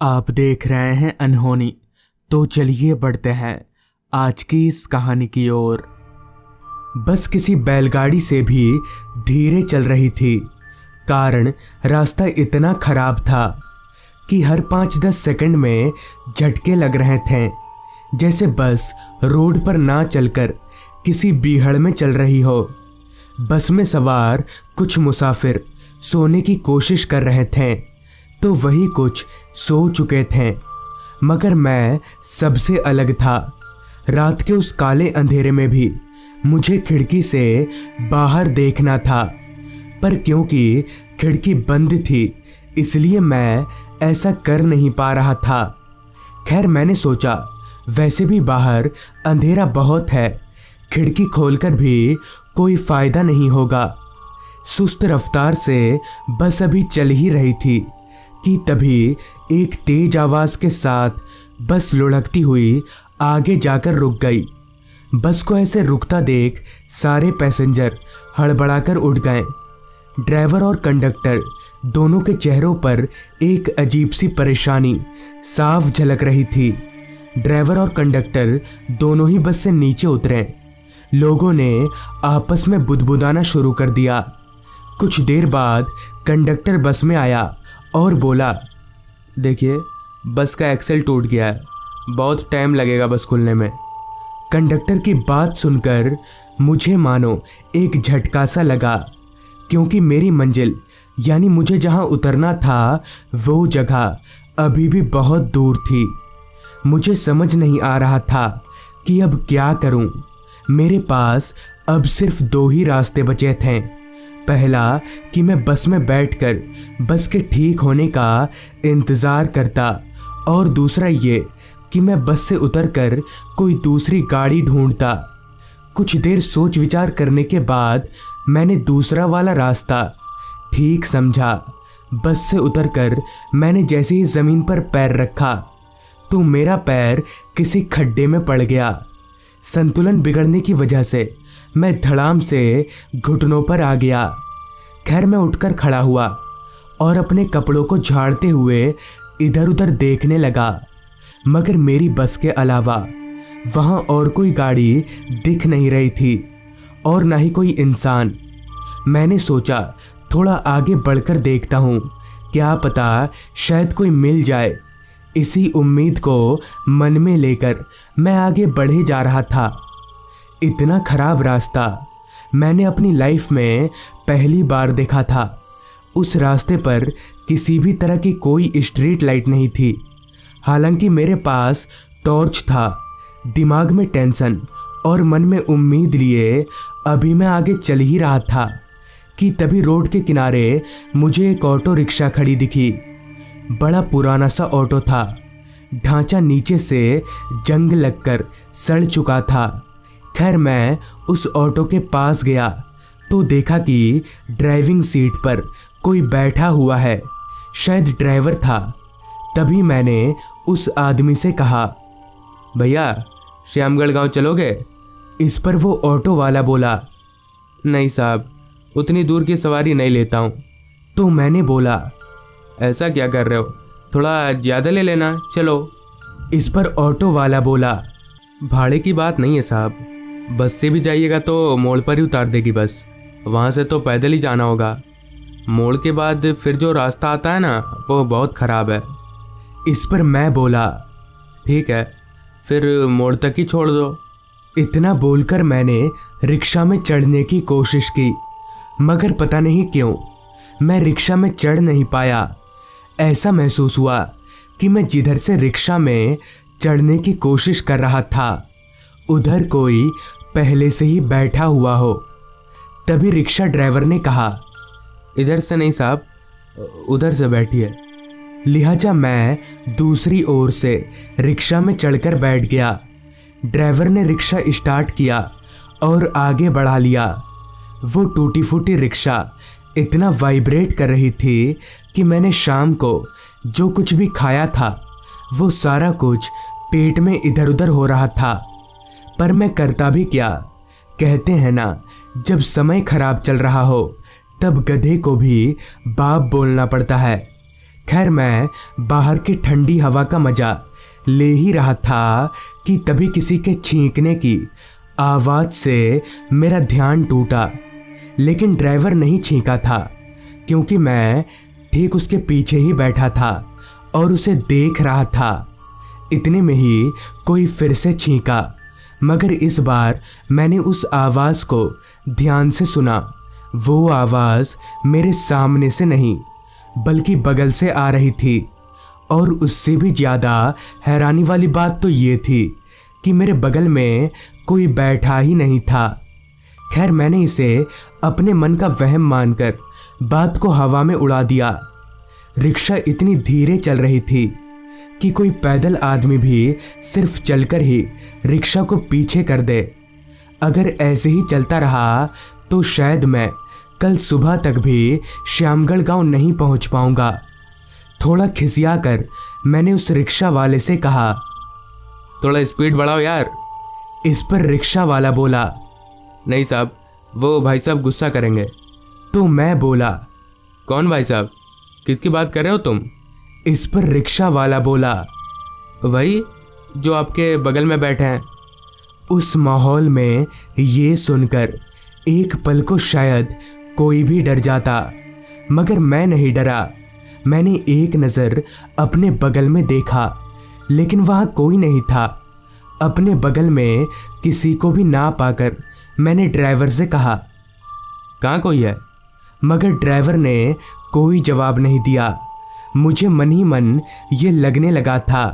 आप देख रहे हैं अनहोनी। तो चलिए बढ़ते हैं आज की इस कहानी की ओर। बस किसी बैलगाड़ी से भी धीरे चल रही थी, कारण रास्ता इतना खराब था कि हर 5-10 सेकंड में झटके लग रहे थे, जैसे बस रोड पर ना चलकर किसी बीहड़ में चल रही हो। बस में सवार कुछ मुसाफिर सोने की कोशिश कर रहे थे तो वही कुछ सो चुके थे, मगर मैं सबसे अलग था। रात के उस काले अंधेरे में भी मुझे खिड़की से बाहर देखना था, पर क्योंकि खिड़की बंद थी इसलिए मैं ऐसा कर नहीं पा रहा था। खैर, मैंने सोचा वैसे भी बाहर अंधेरा बहुत है, खिड़की खोलकर भी कोई फायदा नहीं होगा। सुस्त रफ्तार से बस अभी चल ही रही थी कि तभी एक तेज आवाज के साथ बस लुढ़कती हुई आगे जाकर रुक गई। बस को ऐसे रुकता देख सारे पैसेंजर हड़बड़ाकर उठ गए। ड्राइवर और कंडक्टर दोनों के चेहरों पर एक अजीब सी परेशानी साफ झलक रही थी। ड्राइवर और कंडक्टर दोनों ही बस से नीचे उतरे। लोगों ने आपस में बुदबुदाना शुरू कर दिया। कुछ देर बाद कंडक्टर बस में आया और बोला, देखिए बस का एक्सेल टूट गया है, बहुत टाइम लगेगा बस खुलने में। कंडक्टर की बात सुनकर मुझे मानो एक झटका सा लगा, क्योंकि मेरी मंजिल यानी मुझे जहां उतरना था वो जगह अभी भी बहुत दूर थी। मुझे समझ नहीं आ रहा था कि अब क्या करूं। मेरे पास अब सिर्फ 2 ही रास्ते बचे थे। पहला कि मैं बस में बैठकर बस के ठीक होने का इंतज़ार करता, और दूसरा ये कि मैं बस से उतरकर कोई दूसरी गाड़ी ढूंढता। कुछ देर सोच विचार करने के बाद मैंने दूसरा वाला रास्ता ठीक समझा। बस से उतरकर मैंने जैसे ही ज़मीन पर पैर रखा तो मेरा पैर किसी खड्डे में पड़ गया। संतुलन बिगड़ने की वजह से मैं धड़ाम से घुटनों पर आ गया। खैर, मैं उठकर खड़ा हुआ और अपने कपड़ों को झाड़ते हुए इधर उधर देखने लगा, मगर मेरी बस के अलावा वहाँ और कोई गाड़ी दिख नहीं रही थी और ना ही कोई इंसान। मैंने सोचा थोड़ा आगे बढ़कर देखता हूँ, क्या पता शायद कोई मिल जाए। इसी उम्मीद को मन में लेकर मैं आगे बढ़े जा रहा था। इतना खराब रास्ता मैंने अपनी लाइफ में पहली बार देखा था। उस रास्ते पर किसी भी तरह की कोई स्ट्रीट लाइट नहीं थी। हालांकि मेरे पास टॉर्च था। दिमाग में टेंशन और मन में उम्मीद लिए अभी मैं आगे चल ही रहा था कि तभी रोड के किनारे मुझे एक ऑटो रिक्शा खड़ी दिखी। बड़ा पुराना सा ऑटो था। ढांचा नीचे से जंग लगकर सड़ चुका था। खैर, मैं उस ऑटो के पास गया तो देखा कि ड्राइविंग सीट पर कोई बैठा हुआ है, शायद ड्राइवर था। तभी मैंने उस आदमी से कहा, भैया श्यामगढ़ गांव चलोगे? इस पर वो ऑटो वाला बोला, नहीं साहब, उतनी दूर की सवारी नहीं लेता हूँ। तो मैंने बोला, ऐसा क्या कर रहे हो, थोड़ा ज़्यादा ले लेना, चलो। इस पर ऑटो वाला बोला, भाड़े की बात नहीं है साहब, बस से भी जाइएगा तो मोड़ पर ही उतार देगी बस, वहाँ से तो पैदल ही जाना होगा। मोड़ के बाद फिर जो रास्ता आता है ना वो बहुत ख़राब है। इस पर मैं बोला, ठीक है, फिर मोड़ तक ही छोड़ दो। इतना बोलकर मैंने रिक्शा में चढ़ने की कोशिश की, मगर पता नहीं क्यों मैं रिक्शा में चढ़ नहीं पाया। ऐसा महसूस हुआ कि मैं जिधर से रिक्शा में चढ़ने की कोशिश कर रहा था उधर कोई पहले से ही बैठा हुआ हो। तभी रिक्शा ड्राइवर ने कहा, इधर से नहीं साहब, उधर से बैठिए। लिहाजा मैं दूसरी ओर से रिक्शा में चढ़कर बैठ गया। ड्राइवर ने रिक्शा स्टार्ट किया और आगे बढ़ा लिया। वो टूटी फूटी रिक्शा इतना वाइब्रेट कर रही थी कि मैंने शाम को जो कुछ भी खाया था वो सारा कुछ पेट में इधर उधर हो रहा था। पर मैं करता भी क्या? कहते हैं ना, जब समय खराब चल रहा हो तब गधे को भी बाप बोलना पड़ता है। खैर मैं बाहर की ठंडी हवा का मजा ले ही रहा था कि तभी किसी के छींकने की आवाज़ से मेरा ध्यान टूटा। लेकिन ड्राइवर नहीं छींका था, क्योंकि मैं ठीक उसके पीछे ही बैठा था और उसे देख रहा था। इतने में ही कोई फिर से छींका, मगर इस बार मैंने उस आवाज़ को ध्यान से सुना। वो आवाज़ मेरे सामने से नहीं बल्कि बगल से आ रही थी। और उससे भी ज़्यादा हैरानी वाली बात तो ये थी कि मेरे बगल में कोई बैठा ही नहीं था। खैर मैंने इसे अपने मन का वहम मानकर बात को हवा में उड़ा दिया। रिक्शा इतनी धीरे चल रही थी कि कोई पैदल आदमी भी सिर्फ चलकर ही रिक्शा को पीछे कर दे। अगर ऐसे ही चलता रहा तो शायद मैं कल सुबह तक भी श्यामगढ़ गांव नहीं पहुंच पाऊंगा। थोड़ा खिसिया कर मैंने उस रिक्शा वाले से कहा, थोड़ा स्पीड बढ़ाओ यार। इस पर रिक्शा वाला बोला, नहीं साहब, वो भाई साहब गुस्सा करेंगे। तो मैं बोला, कौन भाई साहब, किसकी बात कर रहे हो तुम? इस पर रिक्शा वाला बोला, वही जो आपके बगल में बैठे हैं। उस माहौल में ये सुनकर एक पल को शायद कोई भी डर जाता, मगर मैं नहीं डरा। मैंने एक नज़र अपने बगल में देखा, लेकिन वहाँ कोई नहीं था। अपने बगल में किसी को भी ना पाकर मैंने ड्राइवर से कहा, कहाँ कोई है? मगर ड्राइवर ने कोई जवाब नहीं दिया। मुझे मन ही मन ये लगने लगा था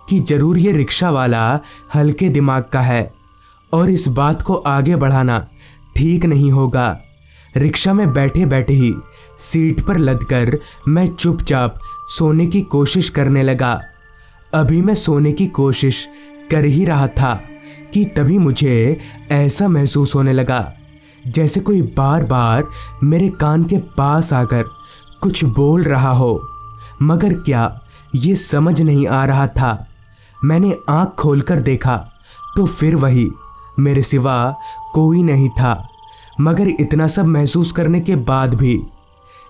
कि ज़रूर ये रिक्शा वाला हल्के दिमाग का है और इस बात को आगे बढ़ाना ठीक नहीं होगा। रिक्शा में बैठे बैठे ही सीट पर लदकर मैं चुपचाप सोने की कोशिश करने लगा। अभी मैं सोने की कोशिश कर ही रहा था कि तभी मुझे ऐसा महसूस होने लगा जैसे कोई बार बार मेरे कान के पास आकर कुछ बोल रहा हो, मगर क्या ये समझ नहीं आ रहा था। मैंने आँख खोलकर देखा तो फिर वही, मेरे सिवा कोई नहीं था। मगर इतना सब महसूस करने के बाद भी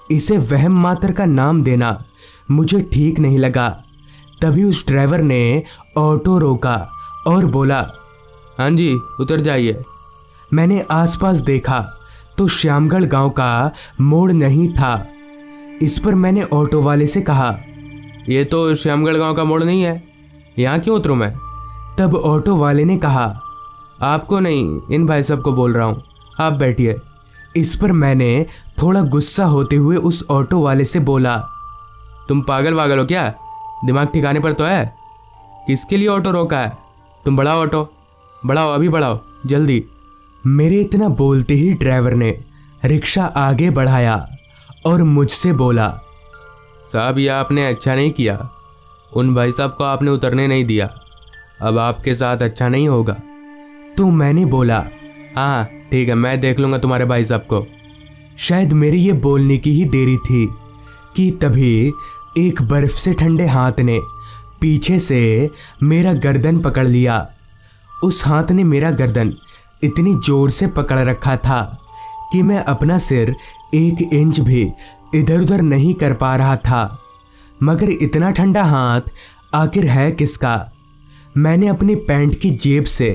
इसे वहम मात्र का नाम देना मुझे ठीक नहीं लगा। तभी उस ड्राइवर ने ऑटो रोका और बोला, हाँ जी, उतर जाइए। मैंने आसपास देखा तो श्यामगढ़ गांव का मोड़ नहीं था। इस पर मैंने ऑटो वाले से कहा, ये तो श्यामगढ़ गांव का मोड़ नहीं है, यहाँ क्यों उतरूँ मैं? तब ऑटो वाले ने कहा, आपको नहीं, इन भाई साहब को बोल रहा हूँ, आप बैठिए। इस पर मैंने थोड़ा गुस्सा होते हुए उस ऑटो वाले से बोला, तुम पागल वागल हो क्या? दिमाग ठिकाने पर तो है? किसके लिए ऑटो रोका है? तुम बढ़ाओ ऑटो, बढ़ाओ, अभी बढ़ाओ, जल्दी। मेरे इतना बोलते ही ड्राइवर ने रिक्शा आगे बढ़ाया और मुझसे बोला, साहब ये आपने अच्छा नहीं किया, उन भाई साहब को आपने उतरने नहीं दिया, अब आपके साथ अच्छा नहीं होगा। तो मैंने बोला, हाँ ठीक है, मैं देख लूँगा तुम्हारे भाई साहब को। शायद मेरी ये बोलने की ही देरी थी कि तभी एक बर्फ से ठंडे हाथ ने पीछे से मेरा गर्दन पकड़ लिया। उस हाथ ने मेरा गर्दन इतनी जोर से पकड़ रखा था कि मैं अपना सिर 1 इंच भी इधर उधर नहीं कर पा रहा था। मगर इतना ठंडा हाथ आखिर है किसका? मैंने अपनी पैंट की जेब से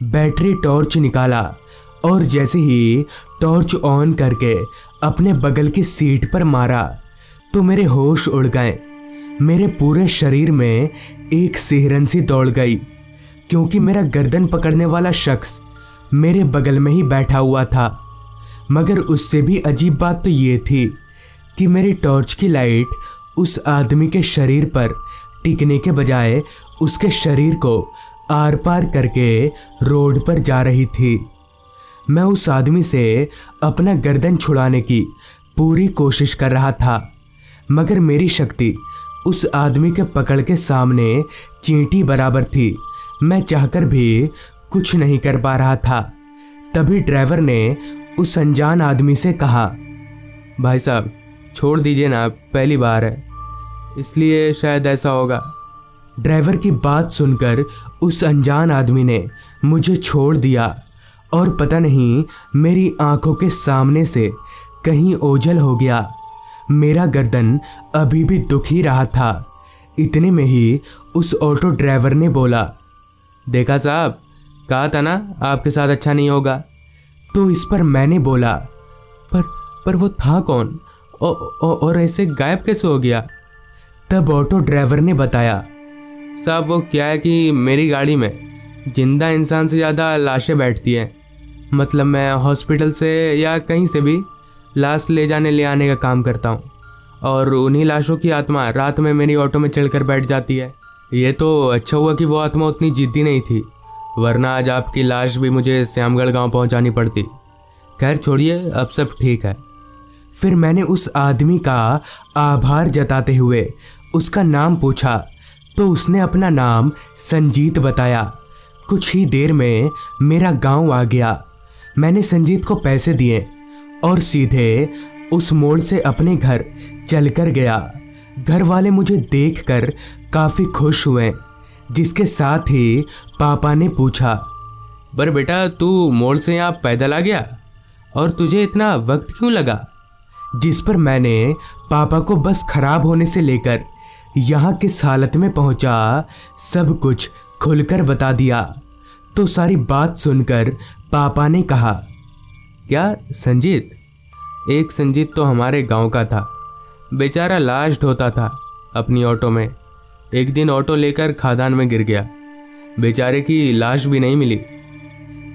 बैटरी टॉर्च निकाला और जैसे ही टॉर्च ऑन करके अपने बगल की सीट पर मारा तो मेरे होश उड़ गए। मेरे पूरे शरीर में एक सिहरन सी दौड़ गई, क्योंकि मेरा गर्दन पकड़ने वाला शख्स मेरे बगल में ही बैठा हुआ था। मगर उससे भी अजीब बात तो ये थी कि मेरी टॉर्च की लाइट उस आदमी के शरीर पर टिकने के बजाय उसके शरीर को आर पार करके रोड पर जा रही थी। मैं उस आदमी से अपना गर्दन छुड़ाने की पूरी कोशिश कर रहा था, मगर मेरी शक्ति उस आदमी के पकड़ के सामने चींटी बराबर थी। मैं चाहकर भी कुछ नहीं कर पा रहा था। तभी ड्राइवर ने उस अनजान आदमी से कहा, भाई साहब छोड़ दीजिए ना, पहली बार है इसलिए शायद ऐसा होगा। ड्राइवर की बात सुनकर उस अनजान आदमी ने मुझे छोड़ दिया और पता नहीं मेरी आंखों के सामने से कहीं ओझल हो गया। मेरा गर्दन अभी भी दुख ही रहा था। इतने में ही उस ऑटो ड्राइवर ने बोला, देखा साहब, कहा था ना आपके साथ अच्छा नहीं होगा। तो इस पर मैंने बोला, पर वो था कौन और ऐसे गायब कैसे हो गया? तब ऑटो ड्राइवर ने बताया, साहब वो क्या है कि मेरी गाड़ी में जिंदा इंसान से ज़्यादा लाशें बैठती हैं। मतलब मैं हॉस्पिटल से या कहीं से भी लाश ले आने का काम करता हूँ, और उन्हीं लाशों की आत्मा रात में मेरी ऑटो में चढ़कर बैठ जाती है। ये तो अच्छा हुआ कि वो आत्मा उतनी जिद्दी नहीं थी, वरना आज आपकी लाश भी मुझे श्यामगढ़ गांव पहुंचानी पड़ती। खैर छोड़िए, अब सब ठीक है। फिर मैंने उस आदमी का आभार जताते हुए उसका नाम पूछा तो उसने अपना नाम संजीत बताया। कुछ ही देर में मेरा गांव आ गया। मैंने संजीत को पैसे दिए और सीधे उस मोड़ से अपने घर चलकर गया। घर वाले मुझे देखकर काफ़ी खुश हुए, जिसके साथ ही पापा ने पूछा, पर बेटा तू मोड़ से यहाँ पैदल आ गया, और तुझे इतना वक्त क्यों लगा? जिस पर मैंने पापा को बस खराब होने से लेकर यहाँ किस हालत में पहुँचा सब कुछ खुलकर बता दिया। तो सारी बात सुनकर पापा ने कहा, क्या संजीत? एक संजीत तो हमारे गांव का था, बेचारा लाश ढोता था अपनी ऑटो में। एक दिन ऑटो लेकर खादान में गिर गया, बेचारे की लाश भी नहीं मिली।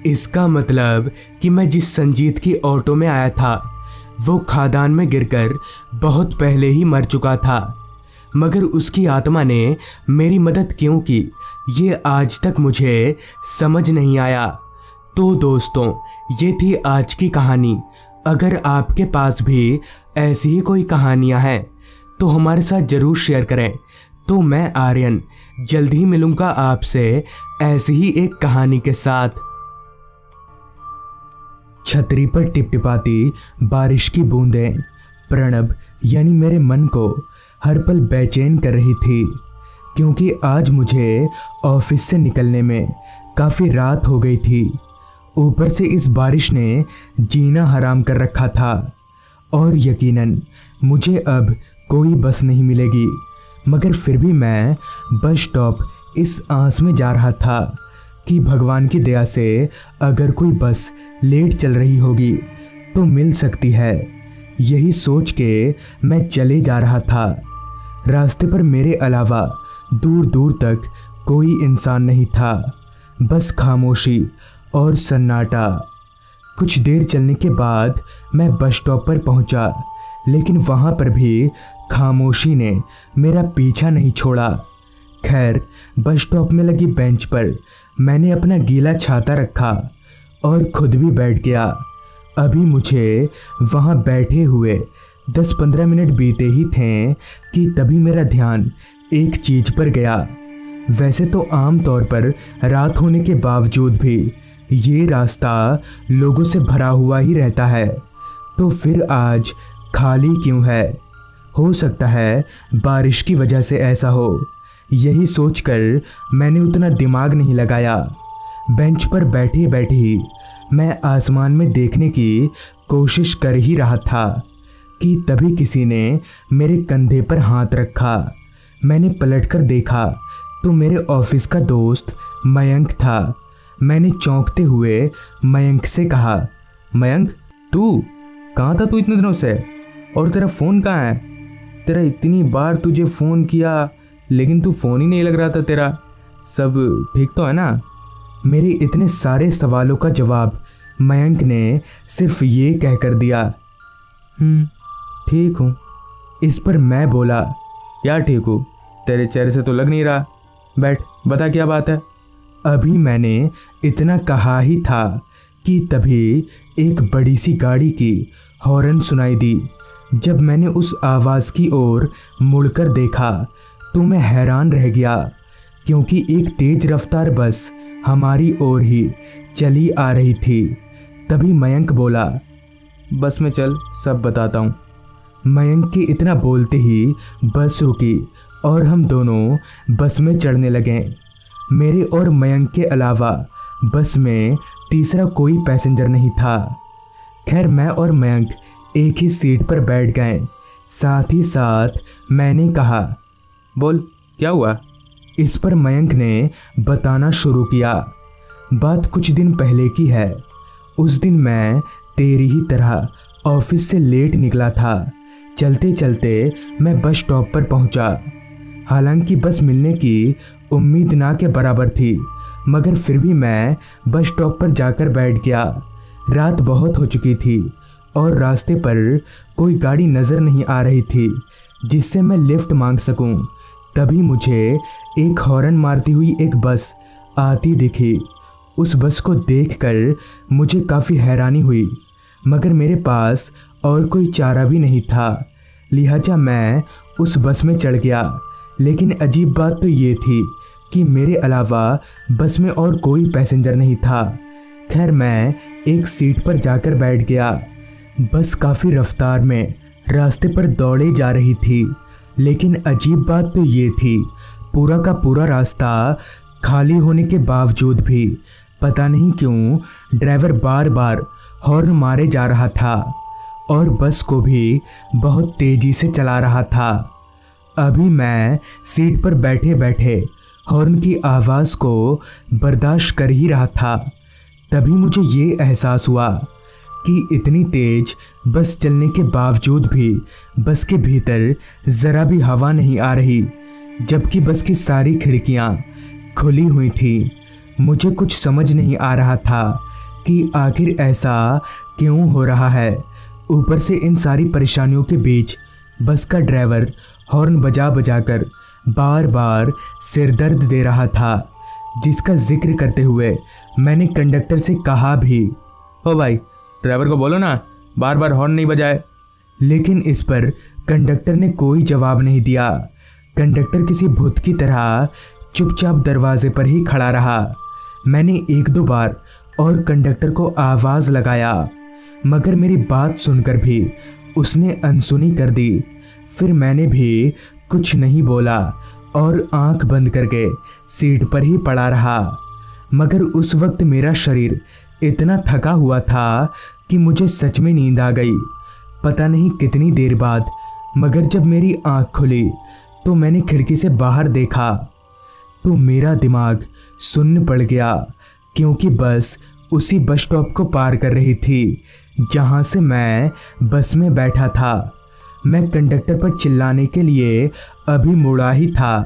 इसका मतलब कि मैं जिस संजीत की ऑटो में आया था वो खादान में गिरकर बहुत पहले ही मर चुका था, मगर उसकी आत्मा ने मेरी मदद क्यों की ये आज तक मुझे समझ नहीं आया। तो दोस्तों, ये थी आज की कहानी। अगर आपके पास भी ऐसी ही कोई कहानियाँ हैं तो हमारे साथ ज़रूर शेयर करें। तो मैं आर्यन जल्द ही मिलूँगा आपसे ऐसी ही एक कहानी के साथ। छतरी पर टिपटिपाती बारिश की बूंदें प्रणब यानी मेरे मन को हर पल बेचैन कर रही थी, क्योंकि आज मुझे ऑफिस से निकलने में काफ़ी रात हो गई थी। ऊपर से इस बारिश ने जीना हराम कर रखा था, और यकीनन मुझे अब कोई बस नहीं मिलेगी। मगर फिर भी मैं बस स्टॉप इस आस में जा रहा था कि भगवान की दया से अगर कोई बस लेट चल रही होगी तो मिल सकती है। यही सोच के मैं चले जा रहा था। रास्ते पर मेरे अलावा दूर दूर तक कोई इंसान नहीं था, बस खामोशी और सन्नाटा। कुछ देर चलने के बाद मैं बस स्टॉप पर पहुंचा, लेकिन वहां पर भी खामोशी ने मेरा पीछा नहीं छोड़ा। खैर, बस स्टॉप में लगी बेंच पर मैंने अपना गीला छाता रखा और खुद भी बैठ गया। अभी मुझे वहां बैठे हुए 10-15 मिनट बीते ही थे कि तभी मेरा ध्यान एक चीज़ पर गया। वैसे तो आम तौर पर रात होने के बावजूद भी ये रास्ता लोगों से भरा हुआ ही रहता है, तो फिर आज खाली क्यों है? हो सकता है बारिश की वजह से ऐसा हो। यही सोचकर मैंने उतना दिमाग नहीं लगाया। बेंच पर बैठे बैठे ही मैं आसमान में देखने की कोशिश कर ही रहा था कि तभी किसी ने मेरे कंधे पर हाथ रखा। मैंने पलटकर देखा तो मेरे ऑफिस का दोस्त मयंक था। मैंने चौंकते हुए मयंक से कहा, मयंक तू कहाँ था? तू इतने दिनों से, और तेरा फ़ोन कहाँ है? तेरा इतनी बार तुझे फ़ोन किया लेकिन तू फ़ोन ही नहीं लग रहा था तेरा। सब ठीक तो है ना? मेरे इतने सारे सवालों का जवाब मयंक ने सिर्फ ये कहकर दिया, ठीक हूँ। इस पर मैं बोला, क्या ठीक हूँ? तेरे चेहरे से तो लग नहीं रहा। बैठ, बता क्या बात है। अभी मैंने इतना कहा ही था कि तभी एक बड़ी सी गाड़ी की हॉर्न सुनाई दी। जब मैंने उस आवाज़ की ओर मुड़कर देखा तो मैं हैरान रह गया, क्योंकि एक तेज रफ्तार बस हमारी ओर ही चली आ रही थी। तभी मयंक बोला, बस में चल, सब बताता हूँ। मयंक के इतना बोलते ही बस रुकी और हम दोनों बस में चढ़ने लगे। मेरे और मयंक के अलावा बस में तीसरा कोई पैसेंजर नहीं था। खैर, मैं और मयंक एक ही सीट पर बैठ गए। साथ ही साथ मैंने कहा, बोल क्या हुआ। इस पर मयंक ने बताना शुरू किया। बात कुछ दिन पहले की है। उस दिन मैं तेरी ही तरह ऑफिस से लेट निकला था। चलते चलते मैं बस स्टॉप पर पहुंचा। हालांकि बस मिलने की उम्मीद ना के बराबर थी, मगर फिर भी मैं बस स्टॉप पर जाकर बैठ गया। रात बहुत हो चुकी थी और रास्ते पर कोई गाड़ी नज़र नहीं आ रही थी जिससे मैं लिफ्ट मांग सकूं। तभी मुझे एक हॉर्न मारती हुई एक बस आती दिखी। उस बस को देखकर मुझे काफ़ी हैरानी हुई, मगर मेरे पास और कोई चारा भी नहीं था, लिहाजा मैं उस बस में चढ़ गया। लेकिन अजीब बात तो ये थी कि मेरे अलावा बस में और कोई पैसेंजर नहीं था। खैर मैं एक सीट पर जाकर बैठ गया। बस काफ़ी रफ्तार में रास्ते पर दौड़े जा रही थी, लेकिन अजीब बात तो ये थी, पूरा का पूरा रास्ता खाली होने के बावजूद भी पता नहीं क्यों ड्राइवर बार बार हॉर्न मारे जा रहा था और बस को भी बहुत तेज़ी से चला रहा था। अभी मैं सीट पर बैठे बैठे हॉर्न की आवाज़ को बर्दाश्त कर ही रहा था। तभी मुझे ये एहसास हुआ कि इतनी तेज बस चलने के बावजूद भी बस के भीतर ज़रा भी हवा नहीं आ रही, जबकि बस की सारी खिड़कियां खुली हुई थी। मुझे कुछ समझ नहीं आ रहा था कि आखिर ऐसा क्यों हो रहा है। ऊपर से इन सारी परेशानियों के बीच बस का ड्राइवर हॉर्न बजा बजाकर बार बार सिर दर्द दे रहा था, जिसका जिक्र करते हुए मैंने कंडक्टर से कहा भी, ओ भाई ड्राइवर को बोलो ना बार बार हॉर्न नहीं बजाए। लेकिन इस पर कंडक्टर ने कोई जवाब नहीं दिया। कंडक्टर किसी भूत की तरह चुपचाप दरवाजे पर ही खड़ा रहा। मैंने एक दो बार और कंडक्टर को आवाज़ लगाया, मगर मेरी बात सुनकर भी उसने अनसुनी कर दी। फिर मैंने भी कुछ नहीं बोला और आंख बंद करके सीट पर ही पड़ा रहा। मगर उस वक्त मेरा शरीर इतना थका हुआ था कि मुझे सच में नींद आ गई। पता नहीं कितनी देर बाद, मगर जब मेरी आंख खुली तो मैंने खिड़की से बाहर देखा तो मेरा दिमाग सुन्न पड़ गया, क्योंकि बस उसी बस स्टॉप को पार कर रही थी जहां से मैं बस में बैठा था। मैं कंडक्टर पर चिल्लाने के लिए अभी मुड़ा ही था,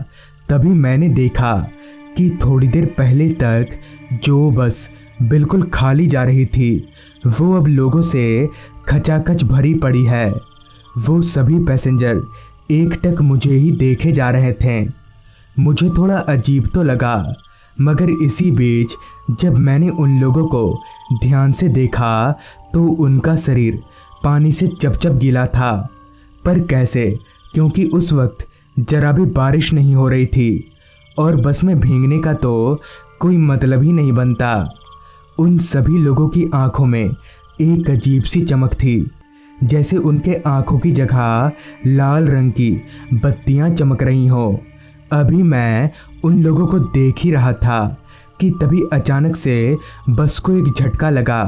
तभी मैंने देखा कि थोड़ी देर पहले तक जो बस बिल्कुल खाली जा रही थी वो अब लोगों से खचाखच भरी पड़ी है। वो सभी पैसेंजर एकटक मुझे ही देखे जा रहे थे। मुझे थोड़ा अजीब तो लगा, मगर इसी बीच जब मैंने उन लोगों को ध्यान से देखा तो उनका शरीर पानी से चपचप गीला था। पर कैसे? क्योंकि उस वक्त जरा भी बारिश नहीं हो रही थी और बस में भीगने का तो कोई मतलब ही नहीं बनता। उन सभी लोगों की आंखों में एक अजीब सी चमक थी, जैसे उनके आंखों की जगह लाल रंग की बत्तियां चमक रही हो। अभी मैं उन लोगों को देख ही रहा था कि तभी अचानक से बस को एक झटका लगा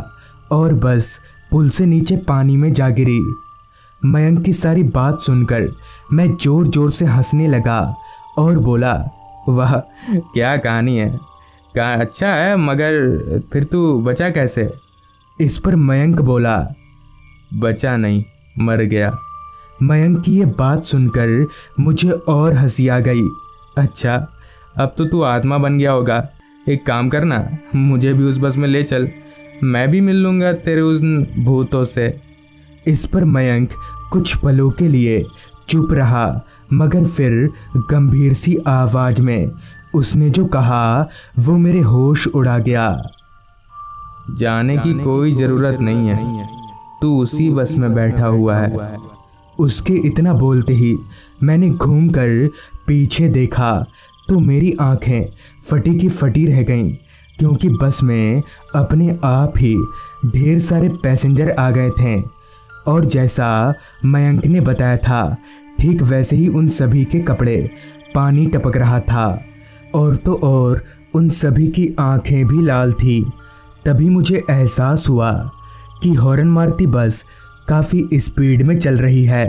और बस पुल से नीचे पानी में जा गिरी। मयंक की सारी बात सुनकर मैं जोर जोर से हंसने लगा और बोला, वाह क्या कहानी है, क्या अच्छा है, मगर फिर तू बचा कैसे? इस पर मयंक बोला, बचा नहीं, मर गया। मयंक की ये बात सुनकर मुझे और हंसी आ गई। अच्छा अब तो तू आत्मा बन गया होगा। एक काम करना, मुझे भी उस बस में ले चल, मैं भी मिल लूँगा तेरे उस भूतों से। इस पर मयंक कुछ पलों के लिए चुप रहा, मगर फिर गंभीर सी आवाज में उसने जो कहा वो मेरे होश उड़ा गया। जाने की कोई ज़रूरत नहीं है, तू उसी बस में बैठा हुआ है। उसके इतना बोलते ही मैंने घूमकर पीछे देखा तो मेरी आंखें फटी की फटी रह गईं, क्योंकि बस में अपने आप ही ढेर सारे पैसेंजर आ गए थे और जैसा मयंक ने बताया था ठीक वैसे ही उन सभी के कपड़े पानी टपक रहा था और तो और उन सभी की आंखें भी लाल थी। तभी मुझे एहसास हुआ कि हॉर्न मारती बस काफ़ी स्पीड में चल रही है।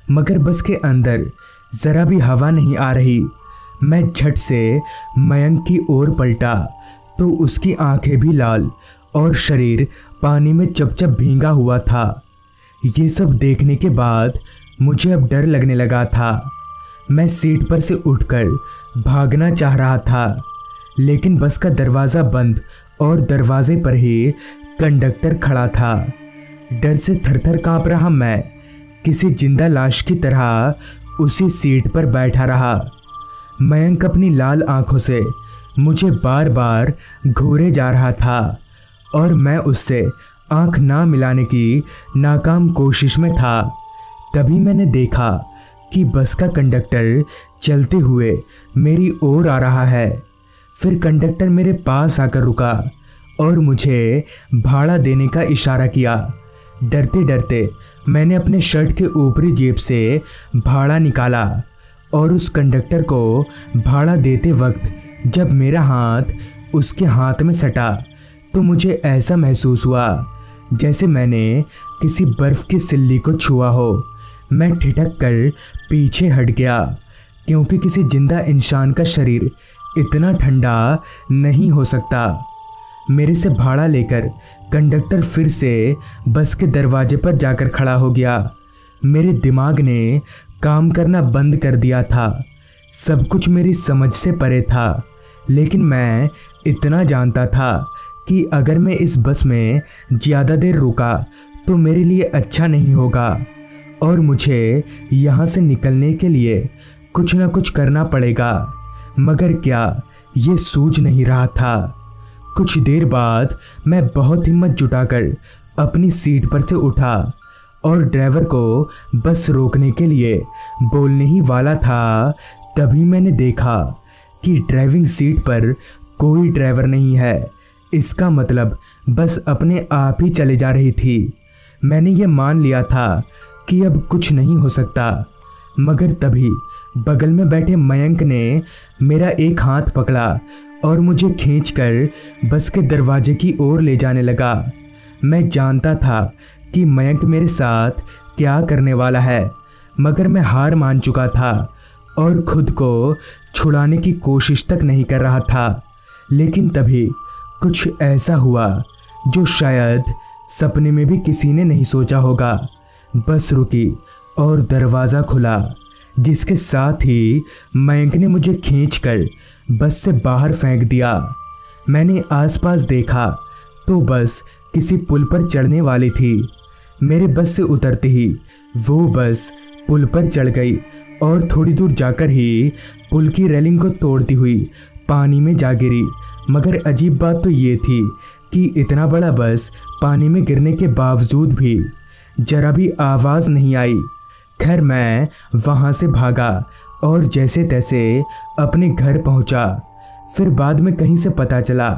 मगर बस के अंदर ज़रा भी हवा नहीं आ रही। मैं झट से मयंक की ओर पलटा तो उसकी आंखें भी लाल और शरीर पानी में चपचप भींगा हुआ था। ये सब देखने के बाद मुझे अब डर लगने लगा था। मैं सीट पर से उठकर भागना चाह रहा था, लेकिन बस का दरवाज़ा बंद और दरवाजे पर ही कंडक्टर खड़ा था। डर से थरथर काँप रहा मैं किसी जिंदा लाश की तरह उसी सीट पर बैठा रहा। मयंक अपनी लाल आंखों से मुझे बार बार घूरे जा रहा था और मैं उससे आंख ना मिलाने की नाकाम कोशिश में था। तभी मैंने देखा कि बस का कंडक्टर चलते हुए मेरी ओर आ रहा है। फिर कंडक्टर मेरे पास आकर रुका और मुझे भाड़ा देने का इशारा किया। डरते डरते मैंने अपने शर्ट के ऊपरी जेब से भाड़ा निकाला और उस कंडक्टर को भाड़ा देते वक्त जब मेरा हाथ उसके हाथ में सटा तो मुझे ऐसा महसूस हुआ जैसे मैंने किसी बर्फ़ की सिल्ली को छुआ हो। मैं ठिठक कर पीछे हट गया, क्योंकि किसी जिंदा इंसान का शरीर इतना ठंडा नहीं हो सकता। मेरे से भाड़ा लेकर कंडक्टर फिर से बस के दरवाजे पर जाकर खड़ा हो गया। मेरे दिमाग ने काम करना बंद कर दिया था। सब कुछ मेरी समझ से परे था, लेकिन मैं इतना जानता था कि अगर मैं इस बस में ज़्यादा देर रुका तो मेरे लिए अच्छा नहीं होगा और मुझे यहाँ से निकलने के लिए कुछ ना कुछ करना पड़ेगा। मगर क्या, ये सूझ नहीं रहा था। कुछ देर बाद मैं बहुत हिम्मत जुटाकर अपनी सीट पर से उठा और ड्राइवर को बस रोकने के लिए बोलने ही वाला था, तभी मैंने देखा कि ड्राइविंग सीट पर कोई ड्राइवर नहीं है। इसका मतलब बस अपने आप ही चले जा रही थी। मैंने ये मान लिया था कि अब कुछ नहीं हो सकता, मगर तभी बगल में बैठे मयंक ने मेरा एक हाथ पकड़ा और मुझे खींचकर बस के दरवाजे की ओर ले जाने लगा। मैं जानता था कि मयंक मेरे साथ क्या करने वाला है, मगर मैं हार मान चुका था और खुद को छुड़ाने की कोशिश तक नहीं कर रहा था। लेकिन तभी कुछ ऐसा हुआ जो शायद सपने में भी किसी ने नहीं सोचा होगा। बस रुकी और दरवाज़ा खुला, जिसके साथ ही मयंक ने मुझे खींचकर बस से बाहर फेंक दिया। मैंने आसपास देखा तो बस किसी पुल पर चढ़ने वाली थी। मेरे बस से उतरते ही वो बस पुल पर चढ़ गई और थोड़ी दूर जाकर ही पुल की रेलिंग को तोड़ती हुई पानी में जा गिरी। मगर अजीब बात तो ये थी कि इतना बड़ा बस पानी में गिरने के बावजूद भी जरा भी आवाज़ नहीं आई। खैर, मैं वहाँ से भागा और जैसे तैसे अपने घर पहुँचा। फिर बाद में कहीं से पता चला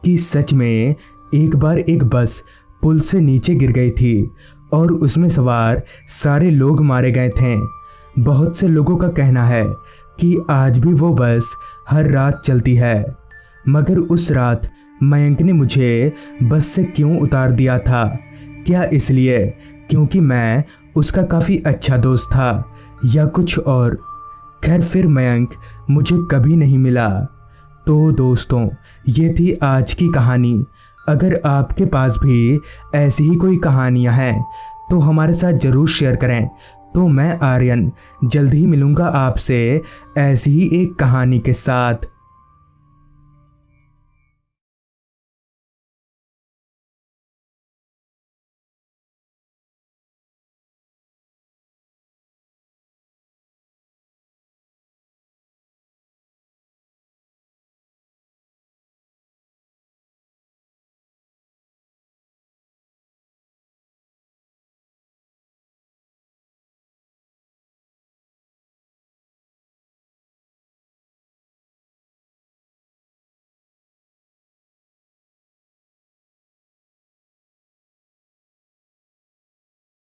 कि सच में एक बार एक बस पुल से नीचे गिर गई थी और उसमें सवार सारे लोग मारे गए थे। बहुत से लोगों का कहना है कि आज भी वो बस हर रात चलती है। मगर उस रात मयंक ने मुझे बस से क्यों उतार दिया था? क्या इसलिए क्योंकि मैं उसका काफ़ी अच्छा दोस्त था या कुछ और? खैर, फिर मयंक मुझे कभी नहीं मिला। तो दोस्तों, ये थी आज की कहानी। अगर आपके पास भी ऐसी ही कोई कहानियाँ हैं तो हमारे साथ ज़रूर शेयर करें। तो मैं आर्यन जल्द ही मिलूँगा आपसे ऐसी ही एक कहानी के साथ।